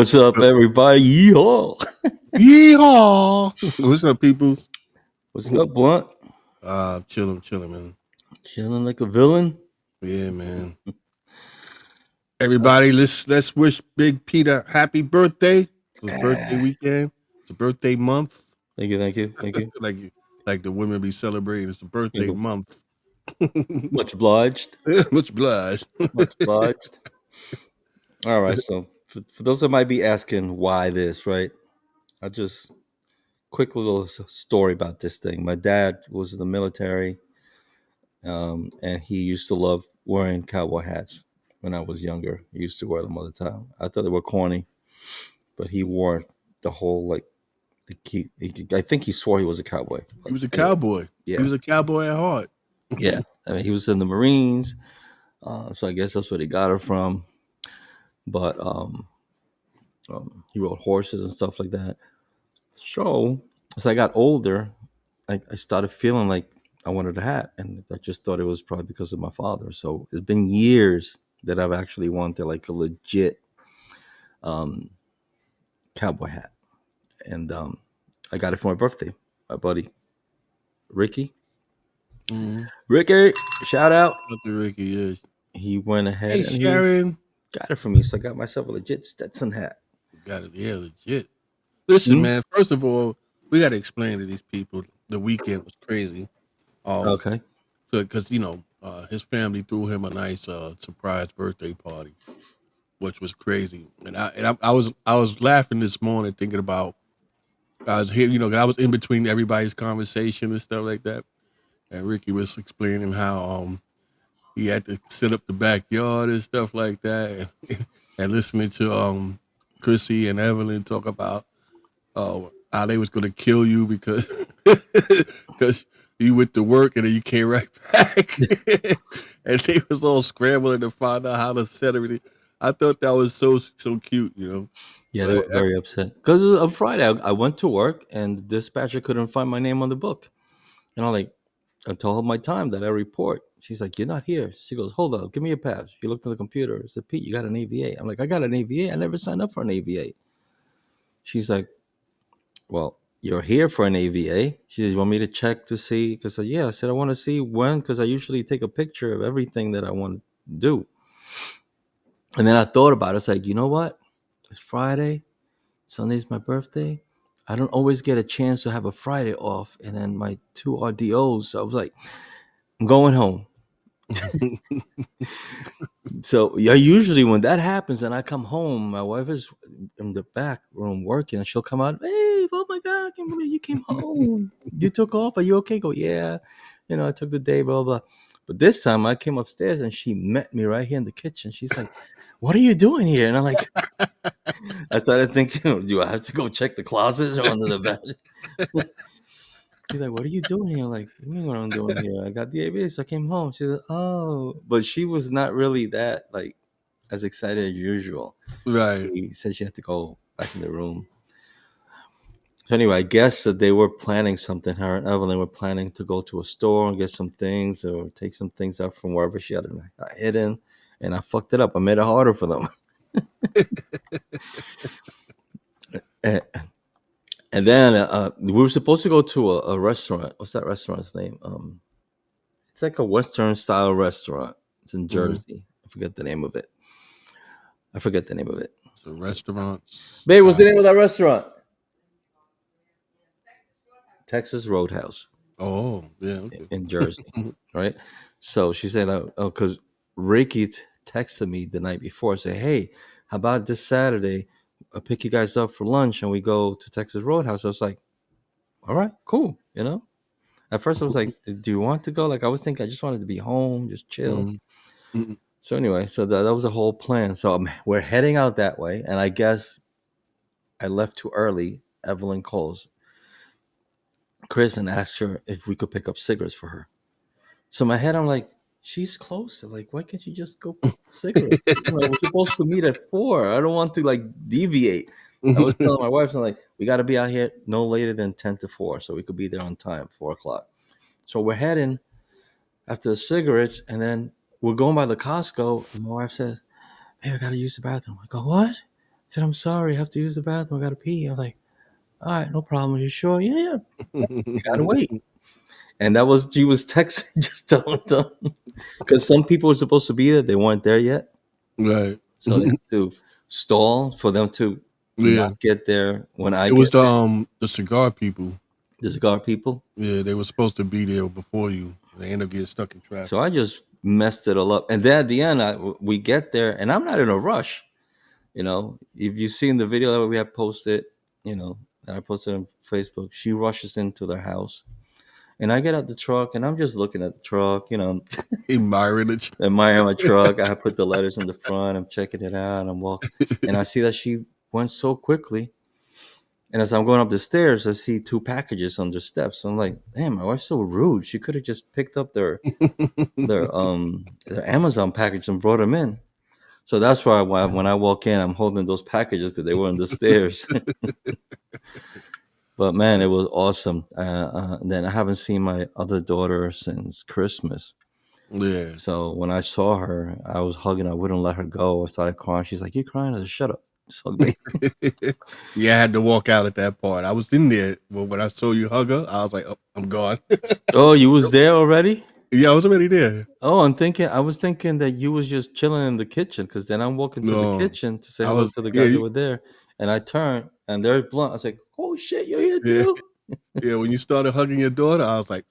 What's up, everybody? Yeehaw! Yeehaw! What's up, people? What's up, Blunt? Chilling, man. Chilling like a villain. Yeah, man. Everybody, let's wish Big Peter happy birthday. It's his birthday weekend. It's a birthday month. Thank you, thank you, thank you. like like the women be celebrating. It's a birthday month. Much obliged. Much obliged. Much obliged. All right, so for those that might be asking why this, right? I just quick little story about this thing. My dad was in the military, and he used to love wearing cowboy hats when I was younger. He used to wear them all the time. I thought they were corny, but he wore the whole I think he swore he was a cowboy. He was a Anyway, cowboy. yeah, He was a cowboy at heart. yeah. I mean, he was in the Marines, so I guess that's where he got it from. But he rode horses and stuff like that. So as I got older, I started feeling like I wanted a hat, and I just thought it was probably because of my father. So it's been years that I've actually wanted like a legit um, cowboy hat, and I got it for my birthday. My buddy Ricky. Mm-hmm. Ricky, shout out. Ricky, yes. He went ahead Hey, and Sharon. he got it for me. So I got myself a legit Stetson hat. Got it, yeah, legit. Listen, man, first of all, we got to explain to these people the weekend was crazy. Okay. So, because, his family threw him a nice surprise birthday party, which was crazy. And I was laughing this morning thinking about, I was here, I was in between everybody's conversation and stuff like that. And Ricky was explaining how he had to set up the backyard and stuff like that, and listening to Chrissy and Evelyn talk about how they was gonna kill you because you went to work and then you came right back, and they was all scrambling to find out how to set everything. I thought that was so cute, Yeah, they were very upset because on Friday I went to work and the dispatcher couldn't find my name on the book, and I told her my time that I report. She's like, "You're not here." She goes, "Hold up, give me a pass." She looked at the computer. I said, "Pete, you got an AVA?" I'm like, "I got an AVA. I never signed up for an AVA." She's like, "Well, you're here for an AVA." She said, "You want me to check to see?" Because yeah, I said, "I want to see when," because I usually take a picture of everything that I want to do. And then I thought about it. It's like, you know what? It's Friday. Sunday's my birthday. I don't always get a chance to have a Friday off. And then my 2 RDOs. So I was like, I'm going home. So yeah, usually when that happens and I come home, my wife is in the back room working and she'll come out, "Hey, oh my God, I can't believe you came home. You took off. Are you okay?" Go, "Yeah. I took the day, blah, blah." But this time I came upstairs and she met me right here in the kitchen. She's like, "What are you doing here?" And I'm like, I started thinking, do I have to go check the closets or under the bed? She's like, "What are you doing here?" I'm like, "What do you mean what I'm doing here? I got the ABA, so I came home." She's like, "Oh," but she was not really that like as excited as usual. Right. She said she had to go back in the room. So anyway, I guess that they were planning something. Her and Evelyn were planning to go to a store and get some things or take some things out from wherever she had them hidden, and I fucked it up. I made it harder for them. And then we were supposed to go to a restaurant. What's that restaurant's name? It's like a Western style restaurant. It's in Jersey. I forget the name of it. So restaurants. Babe, what's the name of that restaurant? Texas Roadhouse. Oh, yeah, okay. In Jersey, right? So she said, "Oh, because Ricky texted me the night before, say, hey, how about this Saturday? I'll pick you guys up for lunch and we go to Texas Roadhouse." I was like, "All right, cool." At first I was like, "Do you want to go?" Like I was thinking, I just wanted to be home, just chill. Mm-hmm. So anyway, so that was the whole plan. So we're heading out that way, and I guess I left too early. Evelyn calls Chris and asked her if we could pick up cigarettes for her. So in my head, I'm like, she's closer. Like, why can't you just go pick cigarettes? We're supposed to meet at 4. I don't want to like deviate. I was telling my wife, I'm like, we got to be out here no later than 10 to 4, so we could be there on time, 4 o'clock. So we're heading after the cigarettes, and then we're going by the Costco. And my wife says, "Hey, I got to use the bathroom." I go, "What?" said, "I'm sorry, I have to use the bathroom. I gotta pee." I was like, "All right, no problem. Are you sure?" Yeah, yeah. You gotta wait. And that was she was texting, just telling them because some people were supposed to be there, they weren't there yet, Right. so they had to stall for them to not Yeah. get there when I It was get there. the cigar people. The cigar people. Yeah, they were supposed to be there before you. They end up getting stuck in So traffic. I just messed it all up. And then at the end, we get there, and I'm not in a rush. If you've seen the video that we have posted, that I posted on Facebook, she rushes into their house, and I get out the truck, and I'm just looking at the truck, Admiring it. admiring my truck. I put the letters in the front. I'm checking it out. I'm walking, and I see that she went so quickly. And as I'm going up the stairs, I see two packages on the steps. So I'm like, damn, my wife's so rude. She could have just picked up their Amazon package and brought them in. So that's why when I walk in, I'm holding those packages because they were on the stairs. But man, it was awesome. Then I haven't seen my other daughter since Christmas. Yeah. So when I saw her, I was hugging her. I wouldn't let her go. I started crying. She's like, "You crying?" I said, "Shut up." Just hug me. Yeah, I had to walk out at that part. I was in there, but when I saw you hug her, I was like, "Oh, I'm gone." Oh, you was there already? Yeah, I was already there. Oh, I was thinking that you was just chilling in the kitchen because then I'm walking to the No, kitchen to say I hello was. to the Yeah, guys that were there. And I turned and there's Blunt. I was like, "Oh shit, you're here yeah, too?" yeah. When you started hugging your daughter, I was like,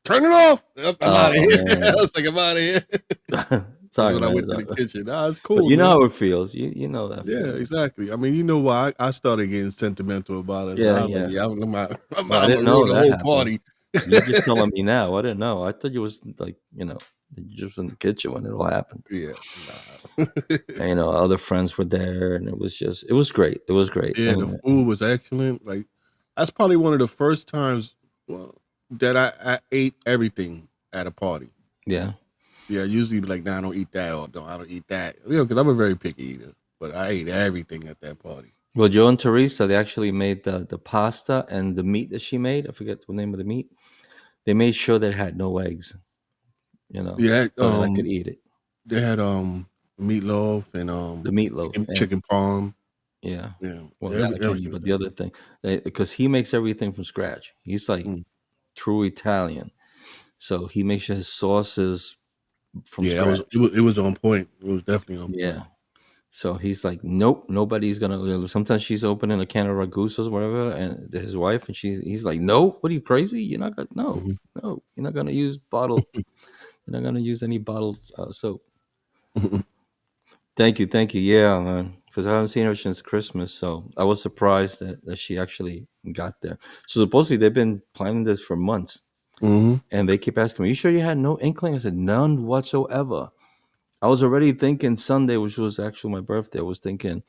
"Turn it off! I'm out of Oh here." I man. was like, "I'm out of here." That's Sorry, when I man. went to the kitchen. Nah, it's But cool, you know man. how it feels. You know that Yeah, feeling. exactly. I mean, you know why I started getting sentimental about it. Yeah, I was like, yeah. "Yeah, I'm Oh, I gonna didn't ruin know the that whole happened. party." You're just telling me now. I didn't know. I thought you was like, you just in the kitchen when it all happened. Yeah, nah. And, other friends were there, and it was great. It was great. Yeah, the And food was excellent. Like that's probably one of the first times well, that I ate everything at a party. yeah, Yeah, usually be like, "Nah, I don't eat that," or "No, I don't eat that." Because I'm a very picky eater. But I ate everything at that party. well, Joe and Teresa, they actually made the pasta and the meat that she made. I forget the name of the meat. They made sure that it had no eggs, Yeah, so that I could eat it. they had meatloaf and The meatloaf and chicken parm. yeah. Yeah, Well, that I can eat, everything was but the other excellent. thing, because he makes everything from scratch. He's like Mm. true Italian, so he makes his sauces from Yeah, that was scratch. it was on point. It was definitely on point. Yeah. So he's like, nope, nobody's gonna. Sometimes she's opening a can of ragus or whatever, and his wife, and he's like, no, what are you crazy? You're not gonna, no, Mhm. no, you're not gonna use bottled. You're not gonna use any bottled soap. Thank you. Yeah, man, because I haven't seen her since Christmas, so I was surprised that she actually got there. So supposedly they've been planning this for months, Mhm. and they keep asking me, "You sure you had no inkling?" I said, "None whatsoever." I was already thinking Sunday, which was actually my birthday. I was thinking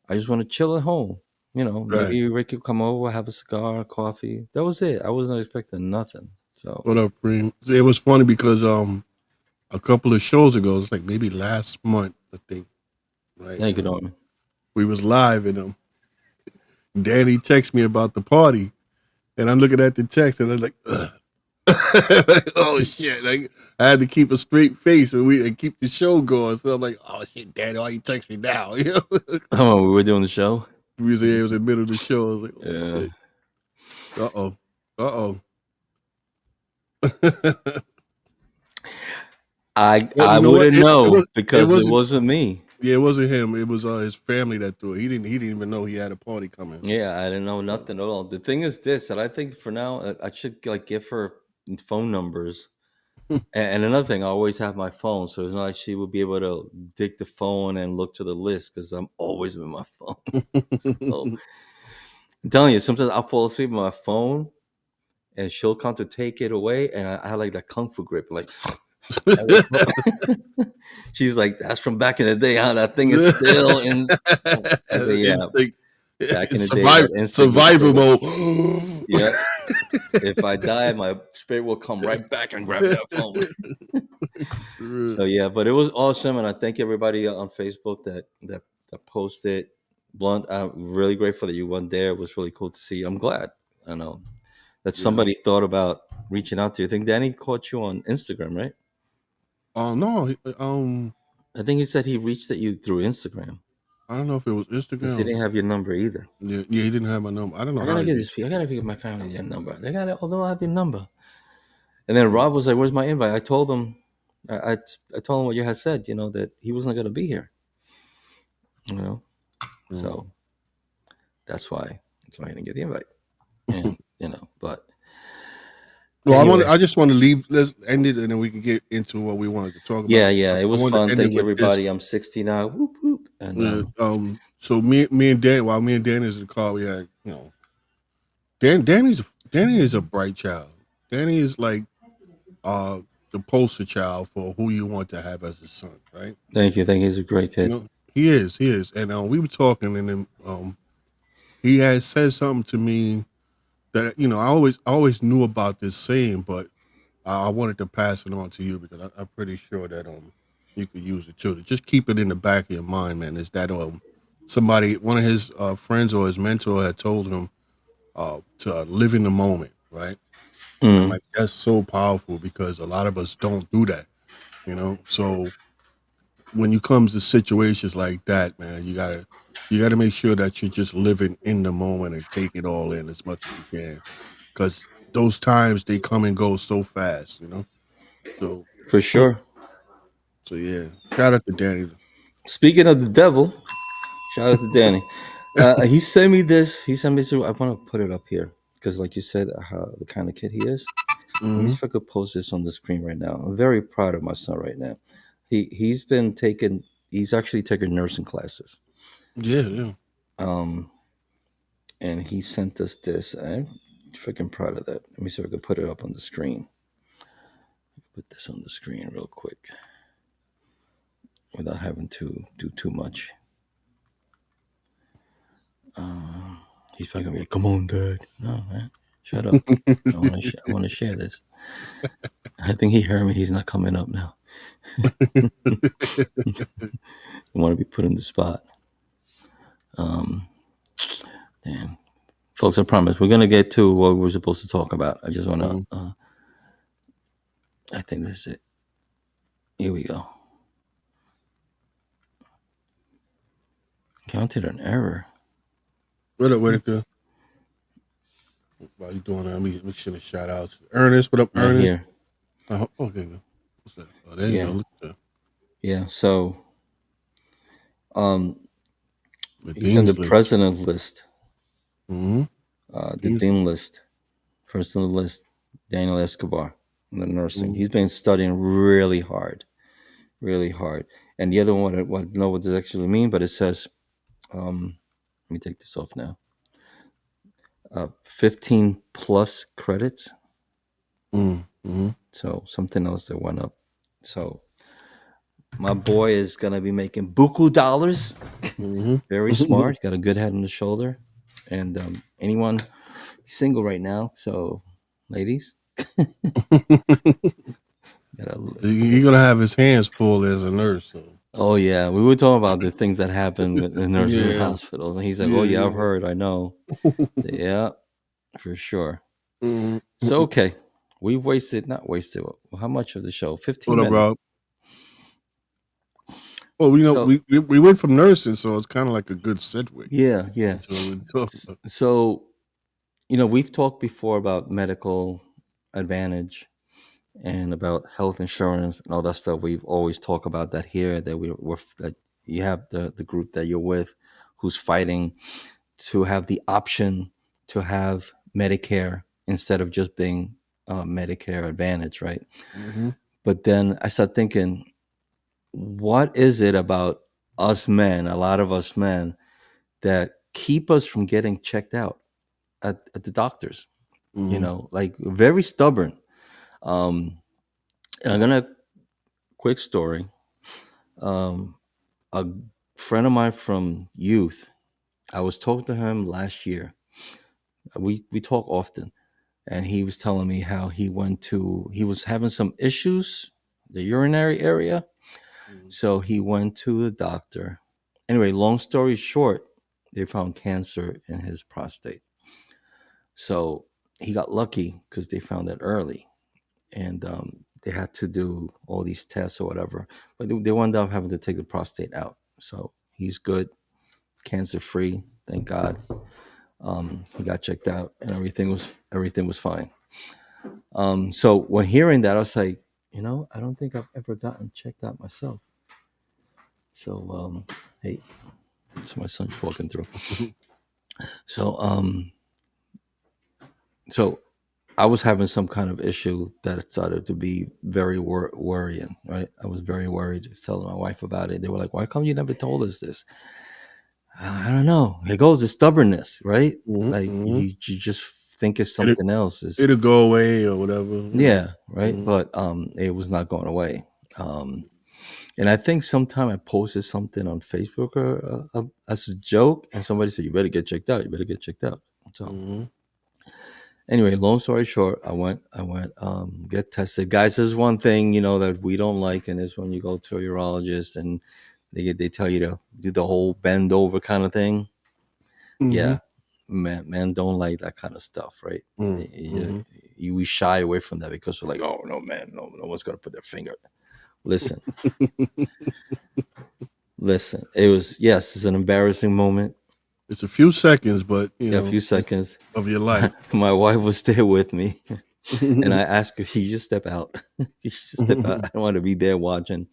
I just want to chill at home. Right. Maybe Ricky will come over, have a cigar, coffee. That was it. I wasn't expecting nothing. So What up, Reem? It was funny because a couple of shows ago, it's like maybe last month, I think, right? thank you, Norman. We was live and Danny texted me about the party, and I'm looking at the text and I'm like, ugh. Like, oh shit! Like I had to keep a straight face and keep the show going. So I'm like, oh shit, Danny, why you text me now? You know? Oh, we were doing the show. We was here, it was in the middle of the show. I was like, oh Yeah, shit, uh oh, uh oh. But I you know what? wouldn't know It because it wasn't. wasn't me. Yeah, it wasn't him. It was his family that threw it. He didn't even know he had a party coming. Yeah, I didn't know Uh, nothing at all. The thing is this that I think for now I should like give her phone numbers. And another thing, I always have my phone, so it's not like she would be able to dig the phone and look to the list because I'm always with my phone. So I'm telling you, sometimes I'll fall asleep on my phone and she'll come to take it away, and I like that kung fu grip, like she's like, "That's from back in the day, huh? That thing is still in." I say, "Yeah, Instinct, back in the day, that instinct was survival still." mode. Yeah, if I die, my spirit will come right back and grab that phone. So yeah, but it was awesome, and I thank everybody on Facebook that posted. Blunt, I'm really grateful that you went there. It was really cool to see. I'm glad. I know that Yeah. somebody thought about reaching out to you. I think Danny caught you on Instagram, right? Oh no. I think he said he reached at you through Instagram. I don't know if it was Because he Instagram. didn't have your number either. Yeah, yeah, he didn't have my number. I don't know I how gotta they get did. this. I gotta get my family their number. They got it. Although I have your number. And then Mm, Rob was like, "Where's my invite?" I told him, I told him what you had said. That he wasn't gonna be here. You know, mm. so that's why I didn't get the invite. And but Well, anyway, I just want to leave. Let's end it, and then we can get into what we wanted to talk yeah, about. yeah, it I was want to fun. end it Thank you, with this. everybody. I'm 60 now. Whoop whoop. And So me and Dan, while me and Danny is in the car, we had Danny is a bright child. Danny is like uh the poster child for who you want to have as a son, right? thank you. He's a great You kid. know, he is, and we were talking, and then he had said something to me that I always knew about this saying, but I wanted to pass it on to you because I'm pretty sure that you could use it too. Just keep it in the back of your mind, man. Is that somebody, one of his friends or his mentor had told him to live in the moment, right? And I'm Mm, like, that's so powerful because a lot of us don't do that, you know. So when you comes to situations like that, man, you gotta make sure that you're just living in the moment and take it all in as much as you can, because those times they come and go so fast, you know. So, for sure. so yeah, shout out to Danny. Speaking of the devil, shout out to Danny. He sent me this. He sent me this. I want to put it up here because, like you said, how the kind of kid he is. Let me see Hmm. if I could post this on the screen right now. I'm very proud of my son right now. He's been taking. He's actually taking nursing classes. Yeah, yeah. Um, and he sent us this. I'm freaking proud of that. Let me see if I could put it up on the screen. Put this on the screen real quick without having to do too much. He's probably gonna be like, "Come on, Dad." No, man, shut up. I want to share this. I think he heard me. He's not coming up now. I want to be put in the spot. Damn, folks, I promise we're gonna get to what we're supposed to talk about. I just want to. Mhm. I think this is it. Here we go. Counted an error. What up, Whitaker? While you doing that, let me send a shout out to Ernest. What up, Right Ernest? here. Okay, what's that? Oh, there you go. Yeah, Look at that. yeah. So, um, The he's in the Dean's list. president list, Mm-hmm. the Dean's dean list. list. First on the list, Daniel Escobar, in the nursing. Mm-hmm. He's been studying really hard, really hard. And the other one, I want to know what this actually mean, but it says, let me take this off now. 15 plus credits. Mm-hmm. So something else that went up. So my boy is gonna be making buku dollars. Very Mm-hmm. smart. Got a good head on the shoulder. And anyone single right now? So, ladies, gotta. He's gonna have his hands full as a nurse. So Oh yeah, we were talking about the things that happen with the nurses in yeah, hospitals, and he's like, "Oh yeah, yeah, I've yeah. heard. I know." Yeah, for sure. Mhm. So okay, we've wasted not wasted. How much of the show? What 15 up, minutes. bro? Well, So we went from nursing, so it's kind of like a good segue yeah, yeah. into what we're talking about. So we've talked before about medical advantage and about health insurance and all that stuff. We've always talked about that here. That we're that you have the group that you're with, who's fighting to have the option to have Medicare instead of just being Medicare Advantage, right? Mm-hmm. But then I started thinking, what is it about us men, a lot of us men, that keep us from getting checked out at the doctors? Mm-hmm. Like very stubborn. Um, and I'm gonna quick story. Um, a friend of mine from youth, I was talking to him last year. We talk often, and he was telling me how he was having some issues, the urinary area. So he went to the doctor. Anyway, long story short, they found cancer in his prostate. So he got lucky because they found it early, and they had to do all these tests or whatever. But they wound up having to take the prostate out. So he's good. cancer free, thank God. He got checked out, and everything was fine. So when hearing that, I was like, I don't think I've ever gotten checked out myself. So hey, it's my son walking through. So so I was having some kind of issue that started to be very worrying. Right, I was very worried. Just telling my wife about it. They were like, "Why come you never told us this?" I don't know. It goes to stubbornness, right? Hmm. Like Hmm. you just think it's It something else. Is it'll go away or whatever. Yeah, right. Hmm. But it was not going away. Um, and I think sometime I posted something on Facebook or as a joke, and somebody said, "You better get checked out. You better get checked out." So Hmm. anyway, long story short, I went get tested. Guys, there's one thing that we don't like, and it's when you go to a urologist and they tell you to do the whole bend over kind of thing. Hmm. Yeah, man don't like that kind of stuff, right? Hmm. We shy away from that because we're like, oh no, man, no one's gonna put their finger. Listen, listen. It was, yes, it's an embarrassing moment. It's a few seconds, but Yeah, a few it's seconds. of your life. My wife was there with me, and I I asked her, "Can you just step out? Can you just step out? I don't want to be there watching."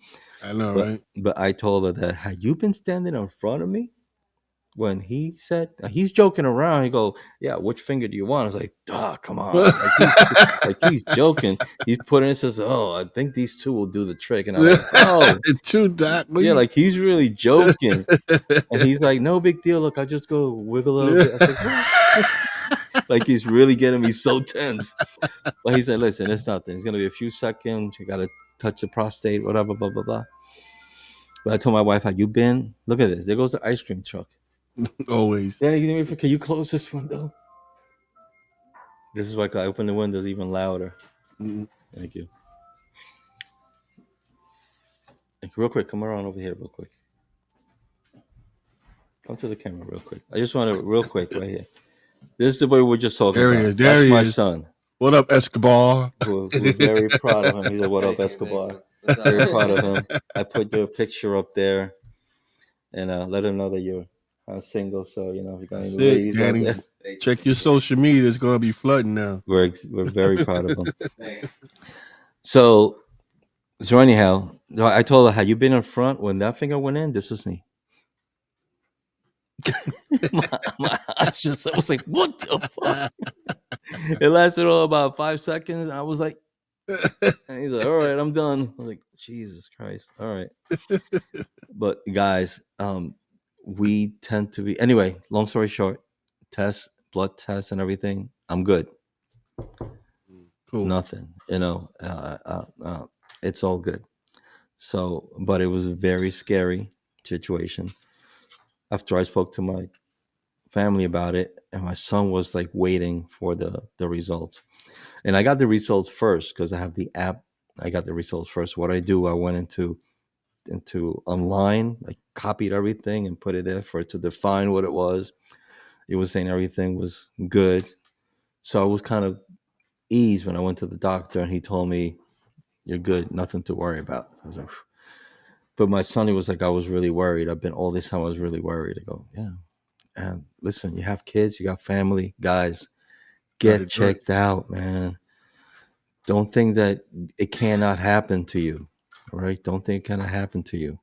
know, But right? but I told her that, had you been standing in front of me when he said, he's joking around. He go, "Yeah, which finger do you want?" I was like, "Duh, come on!" Like he's joking. He's putting it, says, "Oh, I think these two will do the trick," and I'm like, "Bro, Too dark. yeah, like he's really joking." And he's like, "No big deal. Look, I just go wiggle a little bit." I was like, "What?" Like he's really getting me so tense. But he said, "Listen, it's nothing. It's gonna be a few seconds. You gotta touch the prostate, whatever, blah blah blah." But I told my wife, "Have you been? Look at this. There goes the ice cream truck." Always. Danny, can you close this window? This is why I open the windows even louder. Mhm. Thank you. Real quick, come around over here, real quick. Come to the camera, real quick. I just want to, real quick, right here. This is the boy we're just talking There he about. is. There That's he my is. son. What up, Escobar? We're very proud of him. He's like, "What up, Escobar?" Very proud of him. I put your picture up there and let him know that you're single. So if you got any That's it, ladies out Danny. there, Check your social media. It's gonna be flooding now. we're very proud of him. So anyhow, so I told her, "Had you been in front when that finger went in? This was me." my eyes just, I was like, "What the fuck?" It lasted all about 5 seconds. I was like, and he's like, "All right, I'm done." I was like, Jesus Christ. All right. But guys, we tend to be, anyway, long story short, tests, blood tests and everything. I'm good. Cool. Nothing, it's all good. So, but it was a very scary situation. After I spoke to my family about it, and my son was like waiting for the results. And I got the results first because I have the app. I got the results first. What I do, I went into online, I copied everything and put it there for it to define what it was. It was saying everything was good. So I was kind of eased when I went to the doctor and he told me, "You're good, nothing to worry about." I was like, "Phew." But my son, he was like, "I was really worried. I've been all this time, I was really worried." I go, "Yeah. And listen, you have kids, you got family, guys, Got get it right. checked out, man. Don't think that it cannot happen to you. All right? Don't think it cannot happen to you."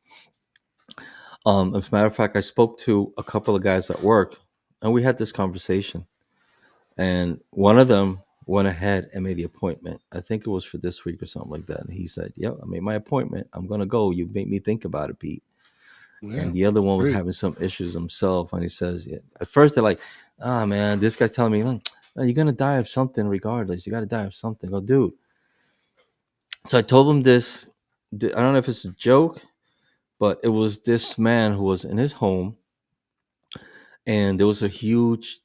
As a matter of fact, I spoke to a couple of guys at work and we had this conversation. And one of them went ahead and made the appointment. I think it was for this week or something like that. And he said, "Yep, I made my appointment. I'm gonna go. You made me think about it, Pete." And Yeah. the other one was Great. having some issues himself. And he says, yeah. At first they're like, "Ah, man, this guy's telling me, look, man, you're gonna die of something regardless. You gotta die of something." Go, dude. So I told him this. I don't know if it's a joke, but it was this man who was in his home, and there was a huge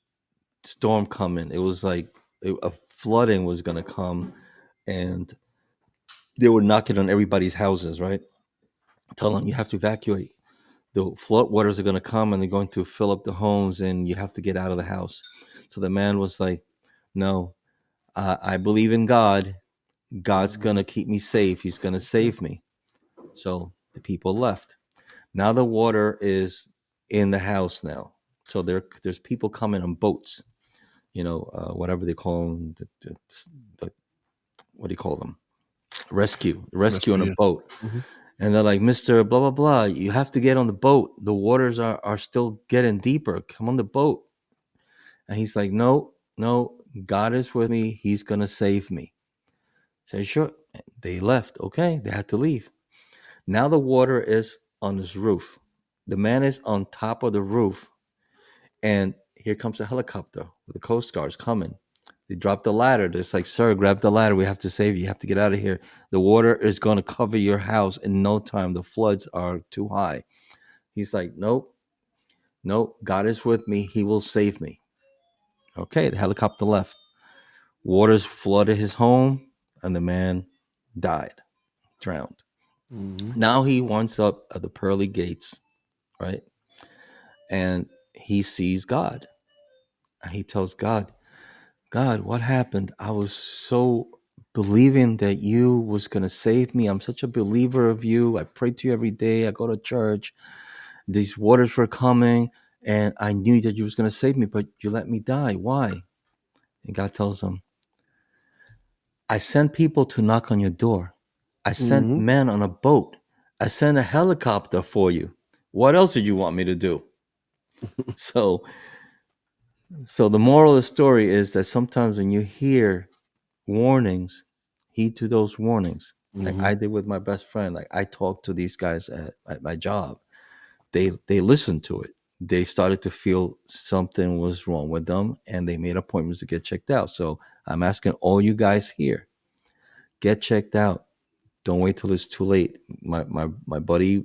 storm coming. It was like a flooding was gonna come, and they were knocking on everybody's houses, right? Telling them you have to evacuate. The flood waters are gonna come, and they're going to fill up the homes, and you have to get out of the house. So the man was like, "No, I believe in God. God's gonna keep me safe. He's gonna save me." So the people left. Now the water is. in the house now. So there's people coming on boats, whatever they call them, the what do you call them? Rescue on Rescue, a yeah. boat. Hmm. And they're like, Mr. Blah, blah, blah, you have to get on the boat. The waters are still getting deeper. Come on the boat. And he's like, no, no, God is with me. He's going to save me. Say, sure. They left. Okay. They had to leave. Now the water is on his roof. The man is on top of the roof. And here comes a helicopter with the Coast Guard's coming. They drop the ladder. They're like, sir, grab the ladder. We have to save you. You have to get out of here. The water is going to cover your house in no time. The floods are too high. He's like, nope, nope. God is with me. He will save me. Okay, the helicopter left. Waters flooded his home, and the man died, drowned. Hmm. Now he winds up at the pearly gates, right? And he sees God. And he tells God, God, what happened? I was so believing that you was going to save me. I'm such a believer of you. I pray to you every day. I go to church. These waters were coming, and I knew that you was going to save me, but you let me die. Why? And God tells him, I sent people to knock on your door. I sent Hmm. men on a boat. I sent a helicopter for you. What else did you want me to do? So, so the moral of the story is that sometimes when you hear warnings, heed to those warnings. Like Hmm. I did with my best friend. Like I talked to these guys at my job. They listened to it. They started to feel something was wrong with them, and they made appointments to get checked out. So I'm asking all you guys here, get checked out. Don't wait till it's too late. My buddy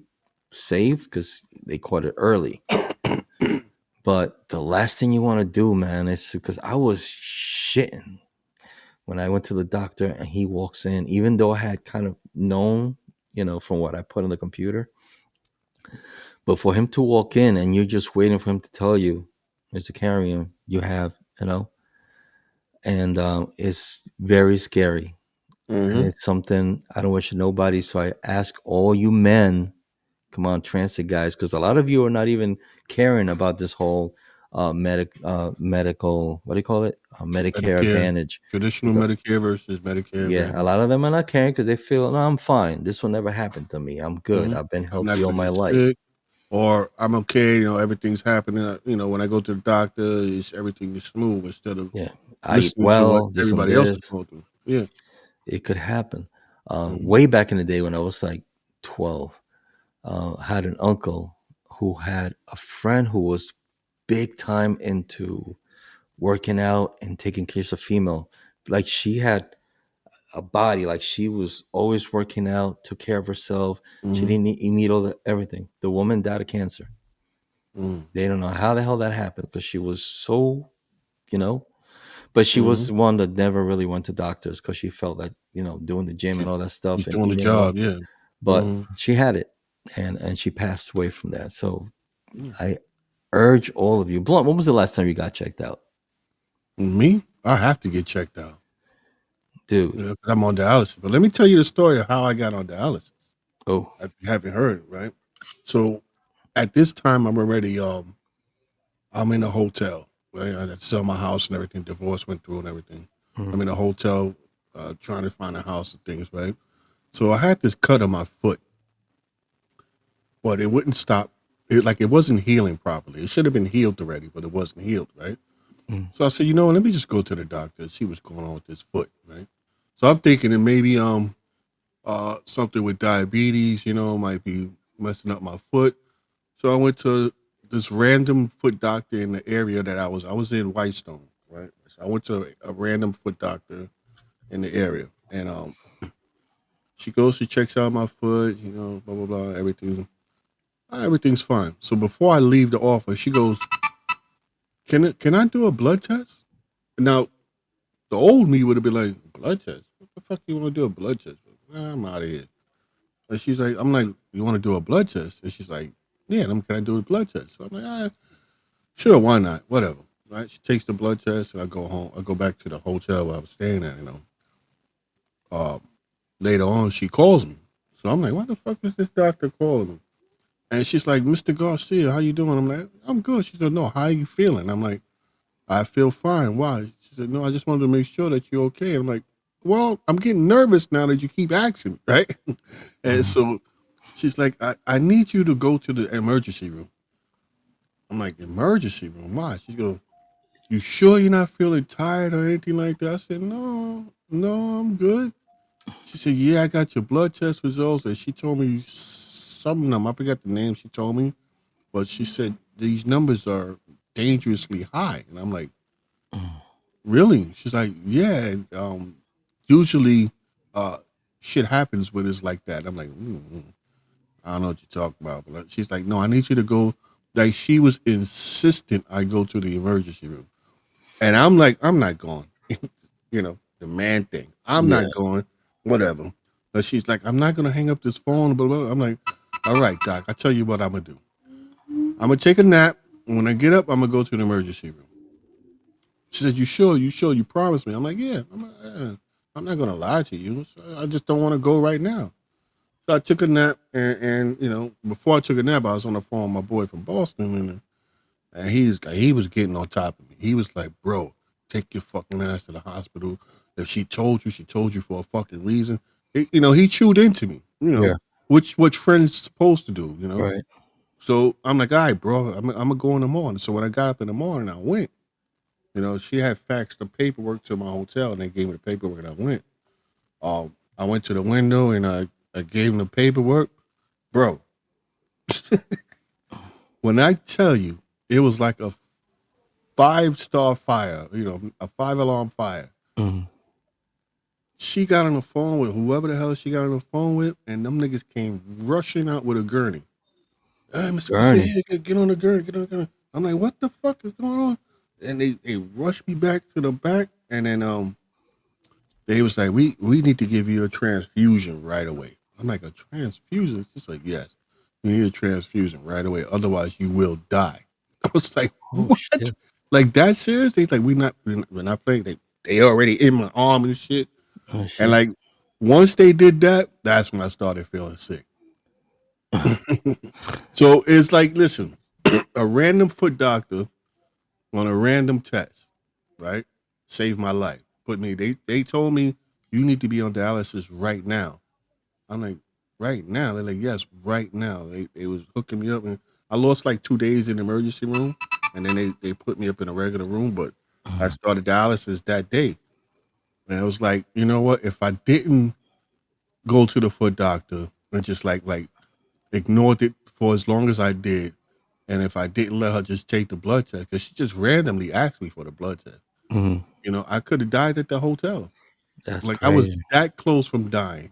saved because they caught it early. But the last thing you want to do, man, is because I was shitting when I went to the doctor and he walks in, even though I had kind of known, from what I put on the computer. But for him to walk in and you're just waiting for him to tell you, Mr. Carrion, you have, and it's very scary. And Hmm. it's something I don't wish nobody. So I ask all you men, come on, transit guys, because a lot of you are not even caring about this whole medical, what do you call it? Medicare Medicare, Advantage. traditional It's a, Medicare versus Medicare yeah, a Advantage. lot of them are not caring because they feel, no, I'm fine. This will never happen to me. I'm good. Hmm. I've been I'm not healthy all going to my get life. sick, or I'm okay. Everything's happening. When I go to the doctor, everything is smooth instead of Yeah, I eat listening to what well, this and everybody else this. is going through. Yeah. It could happen. Hmm. Way back in the day when I was like 12, had an uncle who had a friend who was big time into working out and taking care of female. Like she had a body, like she was always working out, took care of herself. She Hmm. didn't need all everything. The woman died of cancer. Hmm. They don't know how the hell that happened because she was so, you know, but she Hmm. was one that never really went to doctors because she felt like, doing the gym and all that stuff He's and doing the eating and all. job. Yeah. But Hmm. she had it, and she passed away from that. So Yeah. I urge all of you. Blunt, when was the last time you got checked out? Me, I have to get checked out. Dude. 'Cause I'm on dialysis. But let me tell you the story of how I got on dialysis. Oh. If you haven't heard, right? So at this time, I'm already I'm in a hotel. Right, I had to sell my house and everything. Divorce went through and everything. Mhm. I'm in a hotel, trying to find a house and things. Right. So I had this cut on my foot, but it wouldn't stop. It wasn't healing properly. It should have been healed already, but it wasn't healed. Right. Mhm. So I said, let me just go to the doctor and see what's going on with this foot. Right. So I'm thinking that maybe something with diabetes, might be messing up my foot. So I went to this random foot doctor in the area that I was in Whitestone, right? So I went to a random foot doctor in the area, and she checks out my foot, blah blah blah, everything's fine. So before I leave the office, she goes, can I do a blood test? Now the old me would have been like, blood test? What the fuck you want to do a blood test? Nah, I'm out of here. And she's like, I'm like, you want to do a blood test? And she's like, yeah, can I do a blood test? So I'm like, sure, why not? Whatever. Right? She takes the blood test, and I go home. I go back to the hotel where I was staying at. Uh, later on, she calls me. So I'm like, why the fuck is this doctor calling me? And she's like, Mr. Garcia, how you doing? I'm like, I'm good. She said, no, how are you feeling? I'm like, I feel fine. Why? She said, no, I just wanted to make sure that you're okay. I'm like, well, I'm getting nervous now that you keep asking, right? And Mhm. so she's like, I need you to go to the emergency room. I'm like, emergency room? Why? She goes, you sure you're not feeling tired or anything like that? I said, no, no, I'm good. She said, yeah, I got your blood test results. And she told me some of them, I forgot the name she told me, but she said, these numbers are dangerously high. And I'm like, really? She's like, yeah. Usually, uh, shit happens when it's like that. I'm like, I don't know what you're talking about. But she's like, no, I need you to go. Like, she was insistent I go to the emergency room. And I'm like, I'm not going. The man thing. I'm Yeah. not going. Whatever. But she's like, I'm not going to hang up this phone. Blah, blah, blah. I'm like, all right, doc, I tell you what I'm going to do. I'm going to take a nap. When I get up, I'm going to go to the emergency room. She said, you sure? You sure? You promised me. I'm like, yeah. I'm not going to lie to you. So I just don't want to go right now. So I took a nap. And before I took a nap, I was on the phone with my boy from Boston. And he was getting on top of me. He was like, bro, take your fucking ass to the hospital. If she told you for a fucking reason. He chewed into me, Yeah. which friends supposed to do. Right. So I'm like, all right, bro, I'm gonna go in the morning. So when I got up in the morning, I went. She had faxed the paperwork to my hotel and they gave me the paperwork and I went. I went to the window and I gave them the paperwork. Bro, when I tell you it was like a 5-star fire, a 5 alarm fire. Mhm. She got on the phone with whoever the hell she got on the phone with, and them niggas came rushing out with a gurney. Hey, Mr. Garcia, Gurney. here, get on the gurney, get on the gurney. I'm like, what the fuck is going on? And they rushed me back to the back, and then they was like, we need to give you a transfusion right away. I'm like, a transfusion? She's like, yes, you need a transfusion right away, otherwise you will die. I was like, Oh what? shit. Like that serious? They like, we're not playing. They already in my arm and shit. Oh And shit. like once they did that, that's when I started feeling sick. So it's like, listen, a random foot doctor on a random test, right? Saved my life. They told me you need to be on dialysis right now. I'm like, right now? They're like, yes, right now. They was hooking me up and I lost like 2 days in the emergency room and then they put me up in a regular room, but I Mhm. started dialysis that day. And it was like, you know what? If I didn't go to the foot doctor and just like ignored it for as long as I did, and if I didn't let her just take the blood test, because she just randomly asked me for the blood test, Mhm. I could have died at the hotel. That's Like I was crazy. that close from dying.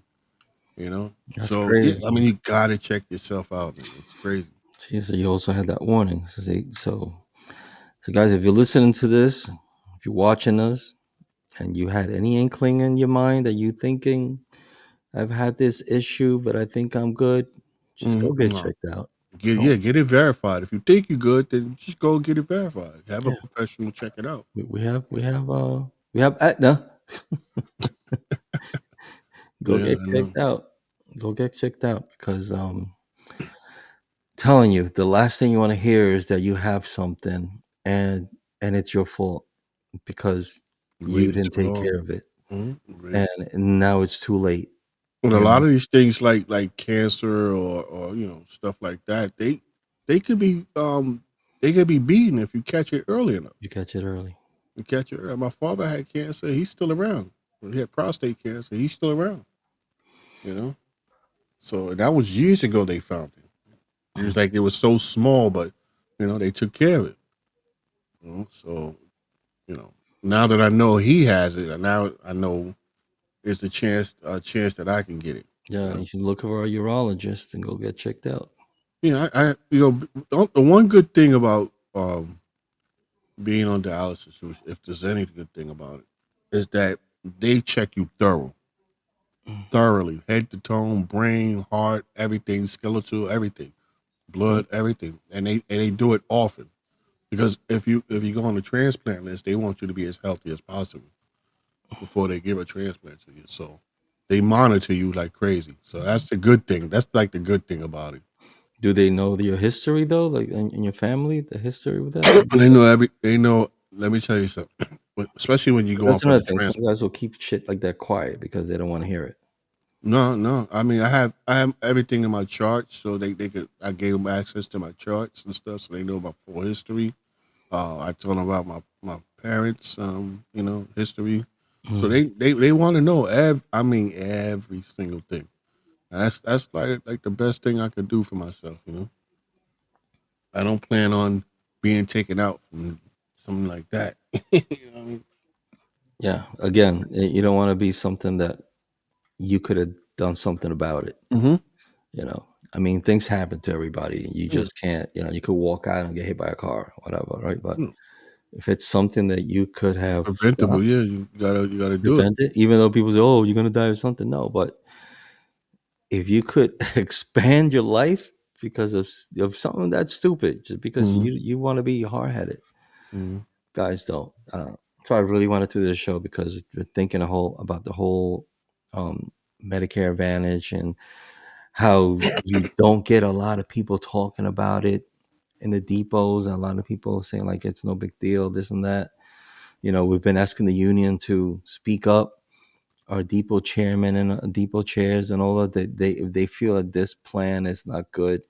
That's So yeah, I mean, crazy. you gotta check yourself out, man. It's crazy. See, so you also had that warning. So guys, if you're listening to this, if you're watching us, and you had any inkling in your mind that you thinking, I've had this issue, but I think I'm good, just go get No, checked out. Don't. get it verified. If you think you're good, then just go get it verified. Have a Yeah. professional check it out. We have Aetna. Go Yeah, get I know. checked out. Go get checked out because telling you the last thing you want to hear is that you have something and it's your fault because We you waited didn't too take long. care of it Waited. and now it's too late. And a You lot know, of these things like cancer or stuff like that, they could be beaten if you catch it early enough. you catch it early. You catch it early. My father had cancer, he's still around. When he had prostate cancer, he's still around, you know? So that was years ago they found it. It was like it was so small, but they took care of it. So, you know, now that I know he has it, and now I know it's a chance that I can get it, you Yeah, you know. should look for a urologist and go get checked out. The one good thing about being on dialysis, if there's any good thing about it, is that they check you thoroughly, head to toe, brain, heart, everything, skeletal, everything, Mm. blood, everything, and they do it often because if you go on the transplant list, they want you to be as healthy as possible before they give a transplant to you. So they monitor you like crazy. So that's the good thing. That's like the good thing about it. Do they know your history though, like in your family, the history with that? They know they know. Let me tell you something. Especially when you go on That's for another the thing. Some trans. guys will keep shit like that quiet because they don't want to hear it. No, no. I mean, I have everything in my charts, so they could. I gave them access to my charts and stuff, so they know my full history. I told them about my parents, history. So Mhm. they want to know. I mean, every single thing. And that's like the best thing I could do for myself. I don't plan on being taken out from something like that. You know what I mean? Yeah. Again, you don't want to be something that you could have done something about it. Mm-hmm. You know, I mean, things happen to everybody. You Yeah. just can't. You could walk out and get hit by a car, whatever, right? But Yeah. if it's something that you could have Preventable, stopped, yeah. You gotta do it. prevent it, even though people say, "Oh, you're gonna die or something," no. But if you could expand your life because of something that's stupid, just because Mm-hmm. you want to be hard headed, Mm-hmm. guys don't. So I really wanted to do this show because we're thinking about the whole um, Medicare Advantage and how you don't get a lot of people talking about it in the depots. A lot of people saying like it's no big deal, this and that. We've been asking the union to speak up. Our depot chairman and depot chairs and all of that, if they feel that this plan is not good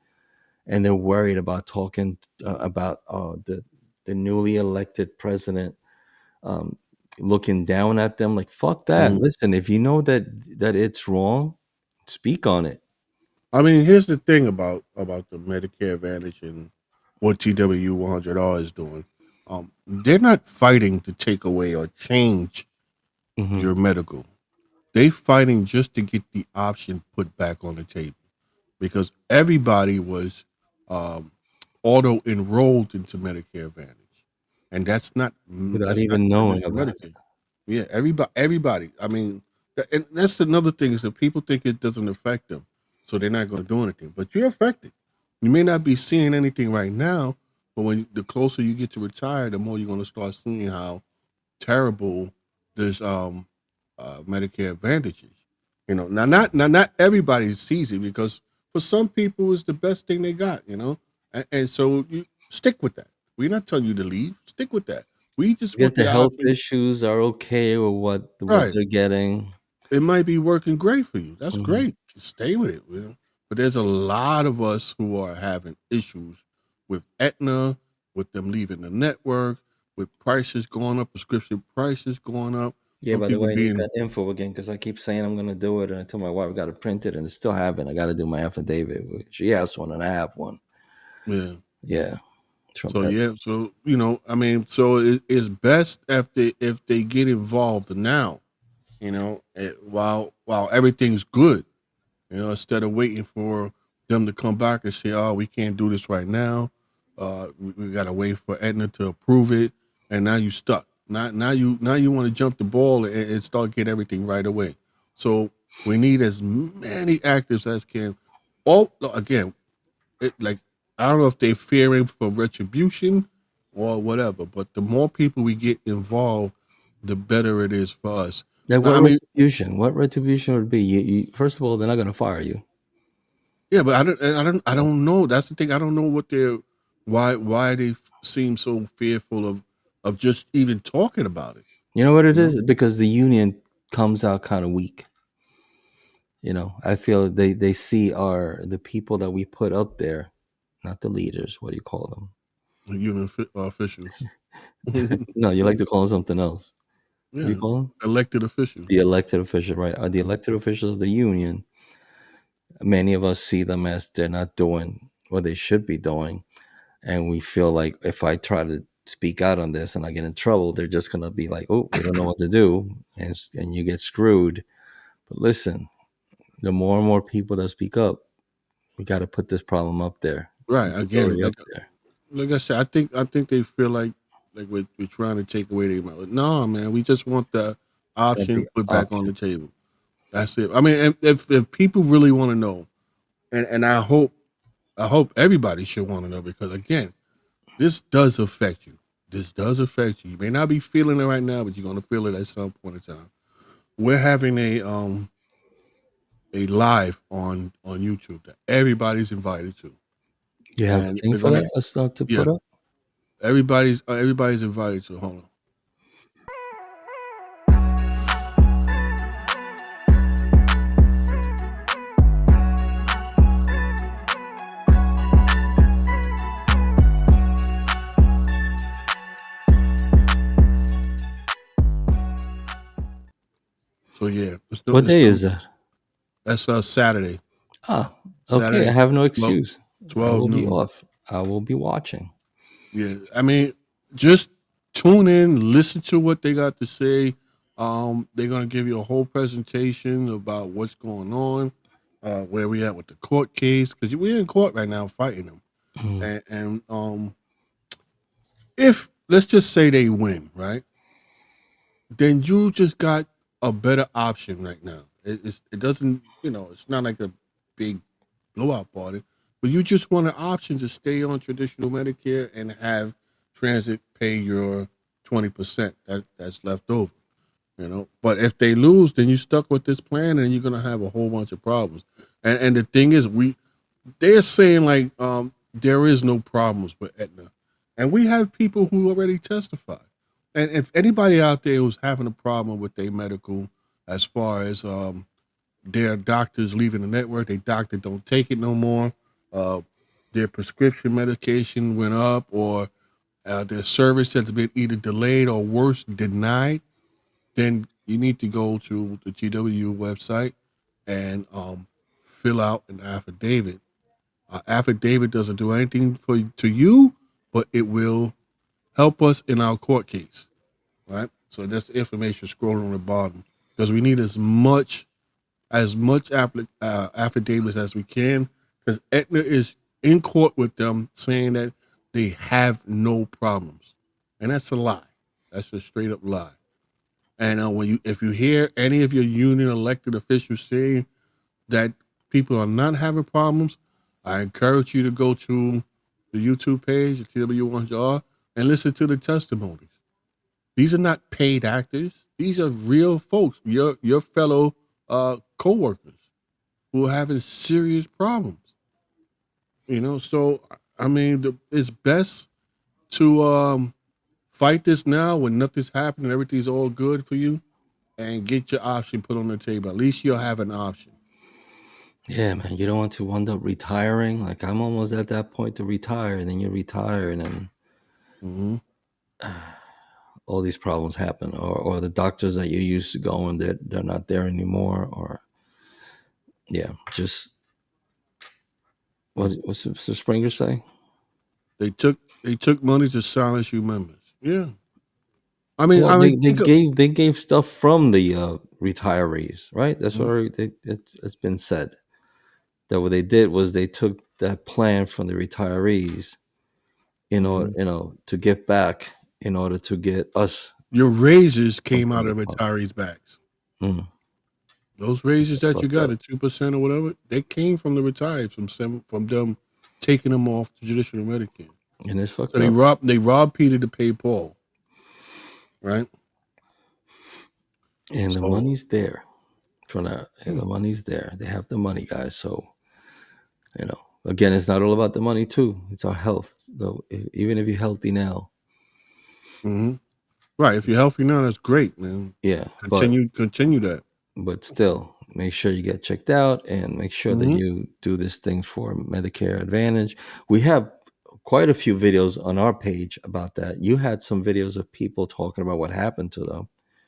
and they're worried about talking about the newly elected president um, looking down at them, like fuck that. Mm-hmm. Listen, if you know that it's wrong, speak on it. I mean, here's the thing about the Medicare Advantage and what TW 100R is doing. They're not fighting to take away or change Hmm. your medical. They fighting just to get the option put back on the table because everybody was um, auto enrolled into Medicare Advantage, and Without that's not even knowing traditional about it. Medicare. Yeah, everybody. I mean, and that's another thing is that people think it doesn't affect them, so they're not going to do anything. But you're affected. You may not be seeing anything right now, but the closer you get to retire, the more you're going to start seeing how terrible this Medicare Advantage is. Not everybody sees it because for some people it's the best thing they got. And so you stick with that. We're not telling you to leave. Stick with that. We just Because want the the health option. issues are okay with what Right. they're getting. It might be working great for you. That's Hmm. great. Stay with it. But there's a lot of us who are having issues with Aetna, with them leaving the network, with prices going up, prescription prices going up. Yeah, Some by the people way, I need being that info again because I keep saying I'm gonna do it, and I tell my wife I gotta print it, and I still haven't. I gotta do my affidavit. She has one, and I have one. yeah. Yeah, Trump So has. yeah, so I mean, so it's best if they get involved now, while everything's good, instead of waiting for them to come back and say, "Oh, we can't do this right now. We gotta wait for Aetna to approve it," and now you stuck. Now you want to jump the ball and start getting everything right away. So we need as many actors as can. All again, like I don't know if they're fearing for retribution or whatever, but the more people we get involved, the better it is for us. Like Now, what I mean, retribution? What retribution would be? First of all, they're not gonna fire you. yeah, but I So, don't know. That's the thing. I don't know why they seem so fearful of just even talking about it. you know what it You know, is? Because the union comes out kind of weak. I feel they see the people that we put up there, not the leaders. What do you call them? human officials. Yeah, No, you like to call them something else. What do you call them? elected officials. The elected official, right? Are the elected officials of the union? Many of us see them as they're not doing what they should be doing, and we feel like if I try to speak out on this and I get in trouble, they're just gonna be like, "Oh, we don't know what to do," and you get screwed. But listen, the more and more people that speak up, we got to put this problem up there. Right. It's Again, already up like there. like I said, I think they feel like we're trying to take away their money. No, man, we just want the Got option the put back on option. the table. That's it. I mean, if people really want to know, and I hope everybody should want to know because again, this does affect you. This does affect you. You may not be feeling it right now, but you're gonna feel it at some point in time. We're having a live on YouTube that everybody's invited to. You have a and thing they're for gonna, that? Us to yeah, put up. everybody's invited to. Hold on. So yeah, What day is that? that's Saturday, Ah, okay. I Saturday, have no 12, excuse. I 12 will be noon. off. I will be watching. Yeah, I mean, just tune in, listen to what they got to say. They're gonna give you a whole presentation about what's going on, where we at with the court case, because we're in court right now fighting them. Mm. And if let's just say they win, right? Then you just got a better option right now. It doesn't, it's not like a big blowout party, but you just want an option to stay on traditional Medicare and have transit pay your 20% that's left over. But if they lose, then you stuck with this plan and you're gonna have a whole bunch of problems. And the thing is, they're saying like there is no problems with Aetna, and we have people who already testified. And if anybody out there who's having a problem with their medical, as far as their doctors leaving the network, their doctor don't take it no more, uh, their prescription medication went up, or their service has been either delayed or worse, denied, then you need to go to the GW website and fill out an affidavit. Affidavit doesn't do anything to you, but it will help us in our court case, right? So that's the information scrolling on the bottom, because we need as much affidavits as we can, because Aetna is in court with them saying that they have no problems, and that's a lie. That's a straight up lie. And if you hear any of your union elected officials saying that people are not having problems, I encourage you to go to the YouTube page at TW1R and listen to the testimonies. These are not paid actors. These are real folks, your fellow co-workers who are having serious problems. So I mean, it's best to fight this now when nothing's happening, everything's all good for you, and get your option put on the table. At least you'll have an option. Yeah, man. You don't want to wind up retiring. Like I'm almost at that point to retire, and then you retire, and then Hmm. all these problems happen, or the doctors that you used to go and they're not there anymore, or yeah, just what's Mr. Springer say? They took money to silence you members. Yeah, I Well, mean, they gave stuff from the retirees, right? That's Mhm, what it's been said that what they did was they took that plan from the retirees in order, mhm. to give back in order to get us Your raises some came out kind of of fund. retirees' backs. Mm, Those raises that's that you fucked got up, at 2% or whatever, they came from the retirees, from them taking them off the traditional Medicare. and it's So fucked they up. robbed Peter to pay Paul, right? And the So money's there and yeah. the money's there. They have the money, guys. So again, it's not all about the money too. It's our health. Though, even if you're healthy now, Hmm. Right. If you're healthy now, that's great, man. yeah, Continue that. but still, make sure you get checked out and make sure that Hmm. you do this thing for Medicare Advantage. We have quite a few videos on our page about that. You had some videos of people talking about what happened to them